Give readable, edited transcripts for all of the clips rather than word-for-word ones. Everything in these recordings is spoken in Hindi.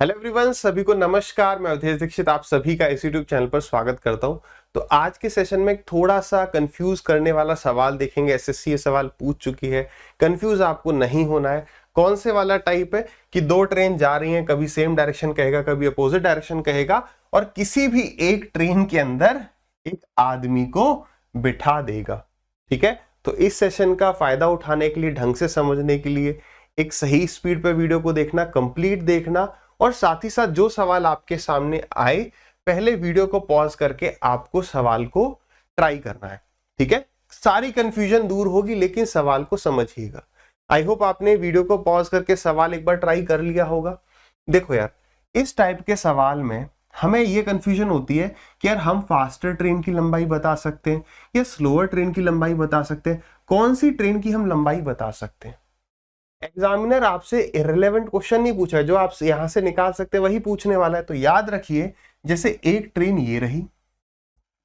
हेलो एवरीवन, सभी को नमस्कार। मैं अवधेश दीक्षित आप सभी का इस यूट्यूब चैनल पर स्वागत करता हूं। तो आज के सेशन में एक थोड़ा सा कंफ्यूज करने वाला सवाल देखेंगे। एसएससी ये सवाल पूछ चुकी है, कंफ्यूज आपको नहीं होना है। कौन से वाला टाइप है कि दो ट्रेन जा रही हैं, कभी सेम डायरेक्शन कहेगा, कभी अपोजिट डायरेक्शन कहेगा, और किसी भी एक ट्रेन के अंदर एक आदमी को बिठा देगा। ठीक है, तो इस सेशन का फायदा उठाने के लिए, ढंग से समझने के लिए एक सही स्पीड पे वीडियो को देखना, कंप्लीट देखना, और साथ ही साथ जो सवाल आपके सामने आए पहले वीडियो को पॉज करके आपको सवाल को ट्राई करना है। ठीक है, सारी कंफ्यूजन दूर होगी, लेकिन सवाल को समझिएगा। आई होप आपने वीडियो को पॉज करके सवाल एक बार ट्राई कर लिया होगा। देखो यार, इस टाइप के सवाल में हमें ये कंफ्यूजन होती है कि यार हम फास्टर ट्रेन की लंबाई बता सकते हैं या स्लोअर ट्रेन की लंबाई बता सकते हैं, कौन सी ट्रेन की हम लंबाई बता सकते हैं। एग्जामिनर आपसे इररिलेवेंट क्वेश्चन नहीं पूछा है, जो आप यहां से निकाल सकते हैं वही पूछने वाला है। तो याद रखिए, जैसे एक ट्रेन ये रही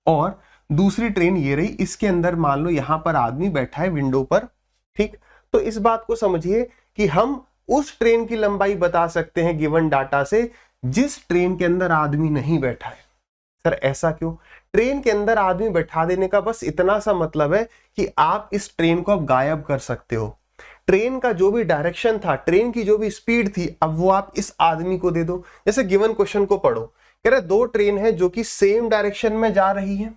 और दूसरी ट्रेन ये रही, इसके अंदर मान लो यहां पर आदमी बैठा है विंडो पर। ठीक, तो इस बात को समझिए कि हम उस ट्रेन की लंबाई बता सकते हैं गिवन डाटा से जिस ट्रेन के अंदर आदमी नहीं बैठा है। सर ऐसा क्यों? ट्रेन के अंदर आदमी बैठा देने का बस इतना सा मतलब है कि आप इस ट्रेन को अब गायब कर सकते हो। ट्रेन का जो भी डायरेक्शन था, ट्रेन की जो भी स्पीड थी, अब वो आप इस आदमी को दे दो। जैसे गिवन क्वेश्चन को पढ़ो, कह रहे दो ट्रेन है जो कि सेम डायरेक्शन में जा रही है,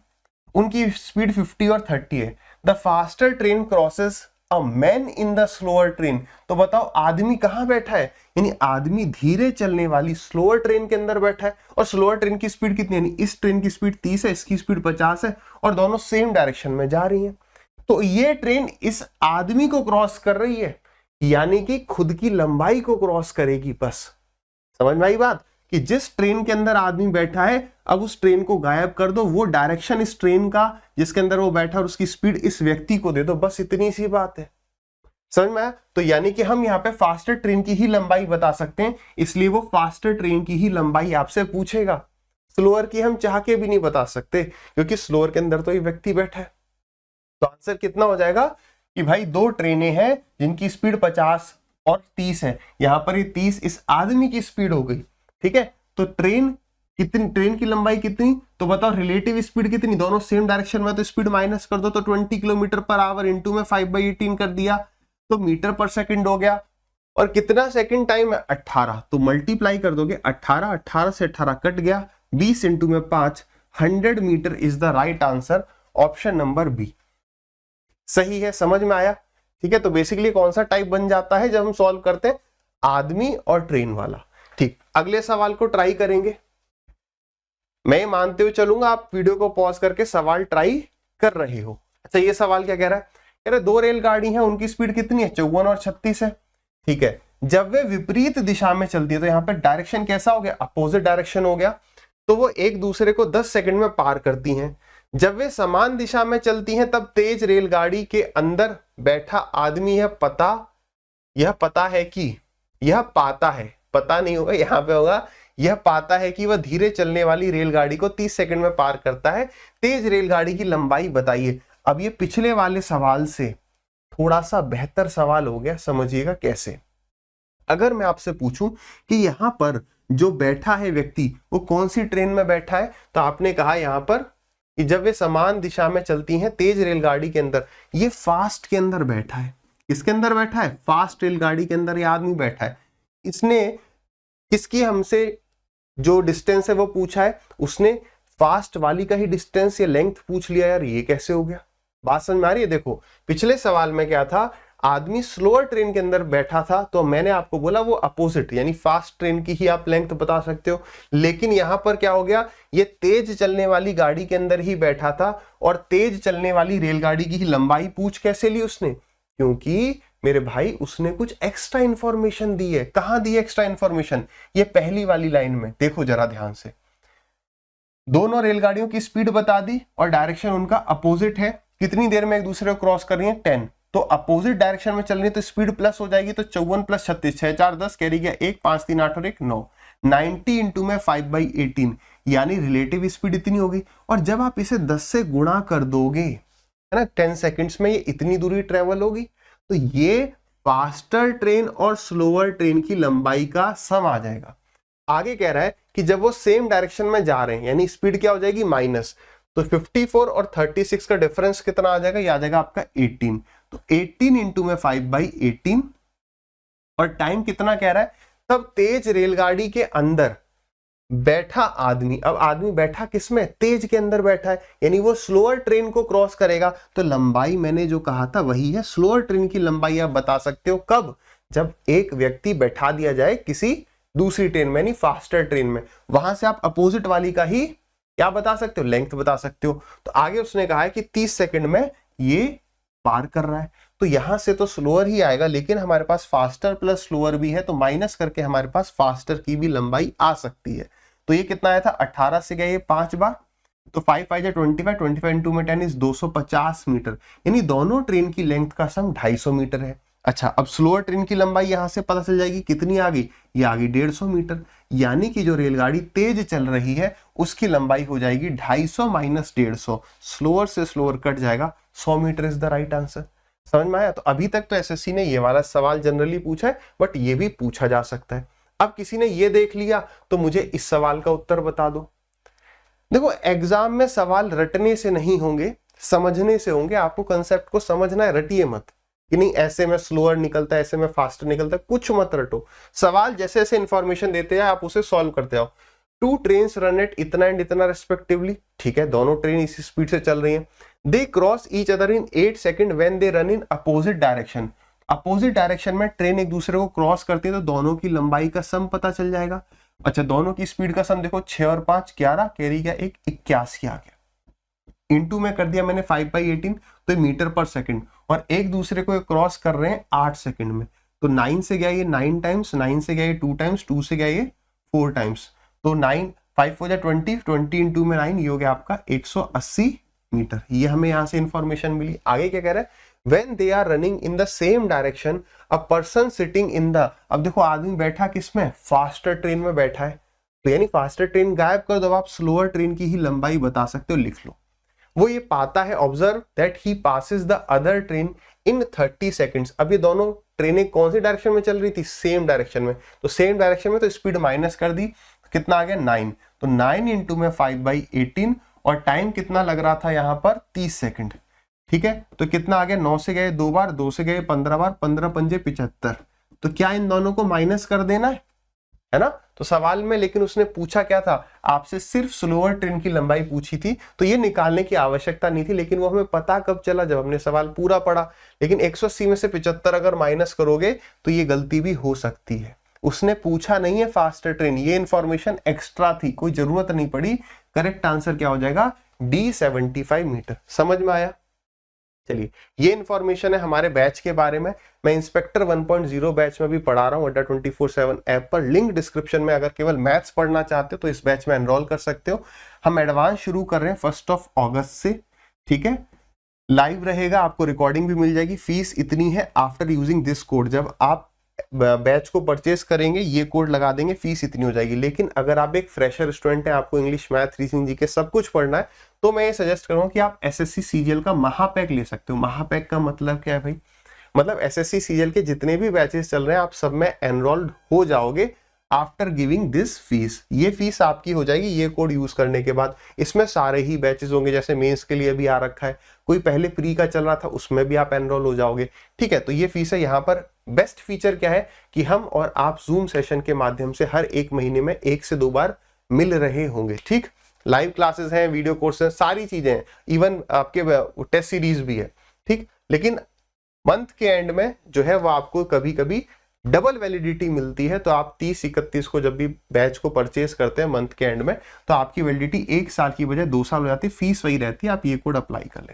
उनकी स्पीड 50 और 30 है। The faster train crosses a man in the slower train. तो बताओ आदमी कहां बैठा है? यानी आदमी धीरे चलने वाली स्लोअर ट्रेन के अंदर बैठा है। और स्लोअर ट्रेन की स्पीड कितनी, यानी इस ट्रेन की स्पीड 30 है, इसकी स्पीड 50 है, और दोनों सेम डायरेक्शन में जा रही है। तो ये ट्रेन इस आदमी को क्रॉस कर रही है, यानी कि खुद की लंबाई को क्रॉस करेगी। बस समझ में आई बात कि जिस ट्रेन के अंदर आदमी बैठा है, अब उस ट्रेन को गायब कर दो, वो डायरेक्शन इस ट्रेन का जिसके अंदर वो बैठा और उसकी स्पीड इस व्यक्ति को दे दो। बस इतनी सी बात है, समझ में आया? तो यानी कि हम यहाँ पे फास्टर ट्रेन की ही लंबाई बता सकते हैं, इसलिए वो फास्टर ट्रेन की ही लंबाई आपसे पूछेगा। स्लोअर की हम चाह के भी नहीं बता सकते, क्योंकि स्लोअर के अंदर तो ये व्यक्ति बैठा है। तो आंसर कितना हो जाएगा कि भाई दो ट्रेनें हैं जिनकी स्पीड 50 और 30 है। यहां पर ये 30 इस आदमी की स्पीड हो गई। ठीक है, तो ट्रेन कितनी, ट्रेन की लंबाई कितनी, तो बताओ रिलेटिव स्पीड कितनी, दोनों सेम डायरेक्शन में, तो स्पीड माइनस कर दो, तो 20 किलोमीटर पर आवर इंटू में 5/18 कर दिया, तो मीटर पर सेकंड हो गया। और कितना सेकंड टाइम है? 18। तो मल्टीप्लाई कर दोगे 18, 18 से 18 कट गया, 20 इंटू में 5, 100 metre is the right answer. Option number B सही है। समझ में आया? ठीक है, तो बेसिकली कौन सा टाइप बन जाता है जब हम सॉल्व करते हैं? आदमी और ट्रेन वाला। ठीक, अगले सवाल को ट्राई करेंगे। मैं मानते हुए चलूंगा आप वीडियो को पॉज करके सवाल ट्राई कर रहे हो। अच्छा, ये सवाल क्या कह रहा है? कह रहे दो रेलगाड़ी हैं, उनकी स्पीड कितनी है? 54 और 36 है। ठीक है, जब वे विपरीत दिशा में चलती है, तो यहाँ पे डायरेक्शन कैसा हो गया? अपोजिट डायरेक्शन हो गया। तो वो एक दूसरे को 10 सेकंड में पार करती हैं। जब वे समान दिशा में चलती हैं, तब तेज रेलगाड़ी के अंदर बैठा आदमी यह पता है कि, यह पाता है, पता नहीं होगा यहां पे होगा, यह पाता है कि वह धीरे चलने वाली रेलगाड़ी को 30 सेकंड में पार करता है। तेज रेलगाड़ी की लंबाई बताइए। अब ये पिछले वाले सवाल से थोड़ा सा बेहतर सवाल हो गया, समझिएगा कैसे। अगर मैं आपसे पूछूं कि यहां पर जो बैठा है व्यक्ति, वो कौन सी ट्रेन में बैठा है, तो आपने कहा यहां पर कि जब वे समान दिशा में चलती हैं तेज रेलगाड़ी के अंदर, ये फास्ट के अंदर बैठा है। किसके अंदर बैठा है? फास्ट रेलगाड़ी के अंदर ये आदमी बैठा है। इसने किसकी हमसे जो डिस्टेंस है वो पूछा है, उसने फास्ट वाली का ही डिस्टेंस या लेंथ पूछ लिया। यार ये कैसे हो गया? बात समझ में आ रही है? देखो पिछले सवाल में क्या था, आदमी स्लोअर ट्रेन के अंदर बैठा था, तो मैंने आपको बोला वो अपोजिट यानी फास्ट ट्रेन की ही आप लेंथ बता सकते हो। लेकिन यहां पर क्या हो गया, ये तेज चलने वाली गाड़ी के अंदर ही बैठा था, और तेज चलने वाली रेलगाड़ी की ही लंबाई पूछ कैसे ली उसने? क्योंकि मेरे भाई उसने कुछ एक्स्ट्रा इंफॉर्मेशन दी है। कहां दी एक्स्ट्रा इंफॉर्मेशन? ये पहली वाली लाइन में देखो जरा ध्यान से, दोनों रेलगाड़ियों की स्पीड बता दी और डायरेक्शन उनका अपोजिट है। कितनी देर में एक दूसरे को क्रॉस कर रही है? 10। तो अपोजिट डायरेक्शन में चल रही है तो स्पीड प्लस हो जाएगी, तो 54 प्लस 36, 6 4 10, कैरी गया 1, 5 3 8 और 1 9, 90 इंटू में 5/18, यानी रिलेटिव स्पीड इतनी होगी। और जब आप इसे 10 से गुणा कर दोगे, है ना, 10 सेकेंड्स में ये इतनी दूरी ट्रेवल होगी। तो ये फास्टर ट्रेन और स्लोअर ट्रेन की लंबाई का सम आ जाएगा। आगे कह रहा है कि जब वो सेम डायरेक्शन में जा रहे हैं यानी स्पीड क्या हो जाएगी माइनस, तो 54 और 36 का डिफरेंस कितना आ जाएगा, ये आ जाएगा आपका 18। तो 18 इंटू में 5/18 और टाइम कितना कह रहा है, तब तेज रेलगाड़ी के अंदर बैठा आदमी, अब आदमी बैठा किसमें, तेज के अंदर बैठा है, यानी वो स्लोअर ट्रेन को क्रॉस करेगा। तो लंबाई मैंने जो कहा था वही है, स्लोअर ट्रेन की लंबाई आप बता सकते हो कब, जब एक व्यक्ति बैठा दिया जाए किसी दूसरी ट्रेन में यानी फास्टर ट्रेन में, वहां से आप अपोजिट वाली का ही क्या बता सकते हो, लेंथ बता सकते हो। तो आगे उसने कहा है कि 30 सेकंड में ये पार कर रहा है, तो यहां से तो स्लोअर ही आएगा, लेकिन हमारे पास फास्टर प्लस स्लोअर भी है, तो माइनस करके हमारे पास फास्टर की भी लंबाई आ सकती है। तो ये कितना आया था, 18 से गया ये 5 बार, तो 5 5 25, 25 इंटू में 10 इज 250 मीटर, यानी दोनों ट्रेन की लेंथ का सम 250 मीटर है। अच्छा, अब स्लोअर ट्रेन की लंबाई यहां से पता चल जाएगी कितनी आ गई, ये आ गई 150 मीटर, यानी कि जो रेलगाड़ी तेज चल रही है उसकी लंबाई हो जाएगी 250 माइनस 150, स्लोअर से स्लोअर कट जाएगा, 100 metre is the right answer. समझ में आया? तो अभी तक तो एसएससी ने ये वाला सवाल जनरली पूछा है, बट ये भी पूछा जा सकता है। अब किसी ने ये देख लिया तो मुझे इस सवाल का उत्तर बता दो। देखो, एग्जाम में सवाल रटने से नहीं होंगे, समझने से होंगे। आपको कंसेप्ट को समझना है, रटिए मत कि नहीं ऐसे में स्लोअर निकलता है, ऐसे में फास्टर निकलता है, कुछ मत रटो। सवाल जैसे जैसे इंफॉर्मेशन देते हैं आप उसे सॉल्व करते आओ। 2 ट्रेन्स रन एट इतना एंड इतना रेस्पेक्टिवली, ठीक है, दोनों ट्रेन इसी स्पीड से चल रही हैं। They cross each other in 8 second when they run in opposite direction. Opposite direction में ट्रेन एक दूसरे को क्रॉस करती है तो दोनों की लंबाई का सम पता चल जाएगा। अच्छा, दोनों की स्पीड का सम देखो, 6 और 5 11, कैरी गया 1, 81 आ गया। इंटू में कर दिया मैंने 5/18, तो मीटर पर सेकंड, और एक दूसरे को क्रॉस कर रहे हैं 8 सेकंड में, तो 9 से गया ये 9 टाइम्स, 9 से गया ये 2 टाइम्स, 2 से गया ये 4 टाइम्स, तो 9 5 हो जाए 20, 20 इंटू में 9, ये हो गया आपका 180 मीटर। ये हमें यहां से इंफॉर्मेशन मिली। आगे क्या कह रहा है, when they are running in the same direction a person sitting in the, अब देखो आदमी बैठा किसमें, फास्टर ट्रेन में बैठा है, तो यानी फास्टर ट्रेन गायब कर दो, आप स्लोअर ट्रेन की ही लंबाई बता सकते हो, लिख लो। वो ये पाता है, observe that he passes the other train in 30 seconds. अब ये दोनों ट्रेनें कौन सी डायरेक्शन में चल रही थी, सेम डायरेक्शन में, तो सेम डायरेक्शन में तो स्पीड माइनस कर दी, कितना आ गया 9, तो 9 इंटू में 5/18, और टाइम कितना लग रहा था यहाँ पर 30 सेकंड, ठीक है, तो कितना आ गया, 9 से गए 2 बार, 2 से गए 15 बार, 15 पंजे 75, तो क्या इन दोनों को माइनस कर देना है ना। तो सवाल में लेकिन उसने पूछा क्या था, आपसे सिर्फ स्लोअर ट्रेन की लंबाई पूछी थी, तो ये निकालने की आवश्यकता नहीं थी, लेकिन वो हमें पता कब चला, जब हमने सवाल पूरा पढ़ा। लेकिन 180 में से 75 अगर माइनस करोगे तो ये गलती भी हो सकती है। उसने पूछा नहीं है फास्टर ट्रेन, ये इंफॉर्मेशन एक्स्ट्रा थी, कोई जरूरत नहीं पड़ी। करेक्ट आंसर क्या हो जाएगा, D 75 मीटर। समझ में आया? चलिए, ये इंफॉर्मेशन है हमारे बैच के बारे में। मैं इंस्पेक्टर 1.0 बैच में भी पढ़ा रहा हूँ अड्डा 24/7 ऐप पर, लिंक डिस्क्रिप्शन में। अगर केवल मैथ्स पढ़ना चाहते हो तो इस बैच में एनरोल कर सकते हो। हम एडवांस शुरू कर रहे हैं 1 अगस्त से, ठीक है, लाइव रहेगा, आपको रिकॉर्डिंग भी मिल जाएगी। फीस इतनी है, आफ्टर यूजिंग दिस कोड, जब आप बैच को परचेस करेंगे ये कोड लगा देंगे, फीस इतनी हो जाएगी। लेकिन अगर आप एक फ्रेशर स्टूडेंट हैं, आपको इंग्लिश, मैथ, रीजनिंग, जीके सब कुछ पढ़ना है, तो मैं ये सजेस्ट करूंगा कि आप एसएससी सीजीएल का महापैक ले सकते हो। महापैक का मतलब क्या है भाई, मतलब एसएससी सीजीएल के जितने भी बैचेस चल रहे हैं आप सब में एनरोल्ड हो जाओगे आफ्टर गिविंग दिस फीस। ये फीस आपकी हो जाएगी ये कोड यूज करने के बाद। इसमें सारे ही बैचेस होंगे, जैसे मेंस के लिए भी आ रखा है, कोई पहले प्री का चल रहा था उसमें भी आप एनरोल हो जाओगे, ठीक है। तो ये फीस है। यहाँ पर बेस्ट फीचर क्या है कि हम और आप जूम सेशन के माध्यम से हर एक महीने में 1 से 2 बार मिल रहे होंगे, ठीक। लाइव क्लासेस हैं, वीडियो कोर्सेज, सारी चीजें हैं, इवन आपके टेस्ट सीरीज भी है, ठीक। लेकिन मंथ के एंड में जो है वो आपको कभी कभी डबल वैलिडिटी मिलती है। तो आप 30-31 को जब भी बैच को परचेस करते हैं मंथ के एंड में, तो आपकी वैलिडिटी 1 साल की बजाय 2 साल हो जाती है। फीस वही रहती है, आप ये कोड अप्लाई कर लेना।